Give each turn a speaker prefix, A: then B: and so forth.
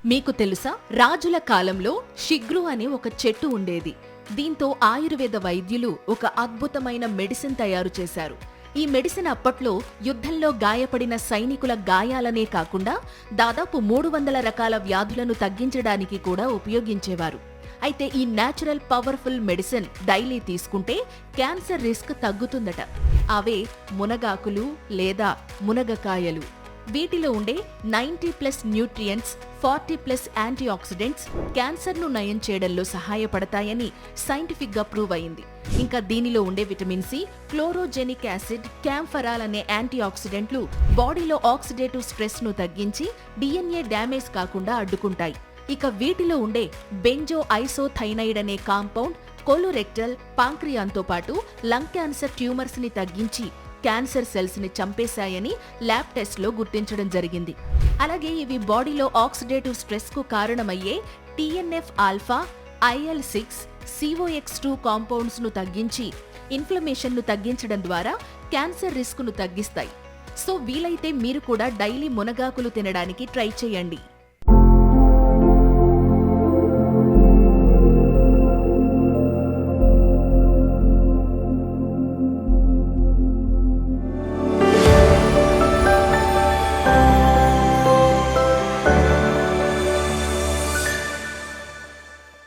A: మీకు తెలుసా, రాజుల కాలంలో షిగ్రు అనే ఒక చెట్టు ఉండేది. దీంతో ఆయుర్వేద వైద్యులు ఒక అద్భుతమైన మెడిసిన్ తయారు చేశారు. ఈ మెడిసిన్ అప్పట్లో యుద్ధంలో గాయపడిన సైనికుల గాయాలనే కాకుండా దాదాపు 300 రకాల వ్యాధులను తగ్గించడానికి కూడా ఉపయోగించేవారు. అయితే ఈ న్యాచురల్ పవర్ఫుల్ మెడిసిన్ డైలీ తీసుకుంటే క్యాన్సర్ రిస్క్ తగ్గుతుందట. అవే మునగాకులు లేదా మునగకాయలు. వీటిలో ఉండే 90+ న్యూట్రియంట్స్, 40+ యాంటీ ఆక్సిడెంట్స్ క్యాన్సర్ను నయం చేయడంలో సహాయపడతాయని సైంటిఫిక్ గా ప్రూవ్ అయింది. ఇంకా దీనిలో ఉండే విటమిన్ సి, క్లోరోజెనిక్ యాసిడ్, క్యాంఫరాల్ అనే యాంటీ ఆక్సిడెంట్లు బాడీలో ఆక్సిడేటివ్ స్ట్రెస్ ను తగ్గించి డిఎన్ఏ డ్యామేజ్ కాకుండా అడ్డుకుంటాయి. ఇక వీటిలో ఉండే బెంజో ఐసోథైనైడ్ అనే కాంపౌండ్ కొలోరెక్టల్, పాంక్రియాన్తో పాటు లంగ్ క్యాన్సర్ ట్యూమర్స్ ని తగ్గించి క్యాన్సర్ సెల్స్ ని చంపేశాయని ల్యాబ్ టెస్ట్ లో గుర్తించడం జరిగింది. అలాగే ఇవి బాడీలో ఆక్సిడేటివ్ స్ట్రెస్ కు కారణమయ్యే TNF alpha, IL-6, COX-2 compounds ను తగ్గించి ఇన్ఫ్లమేషన్ ను తగ్గించడం ద్వారా క్యాన్సర్ రిస్క్ ను తగ్గిస్తాయి. సో వీలైతే మీరు కూడా డైలీ మునగాకులు తినడానికి ట్రై చేయండి.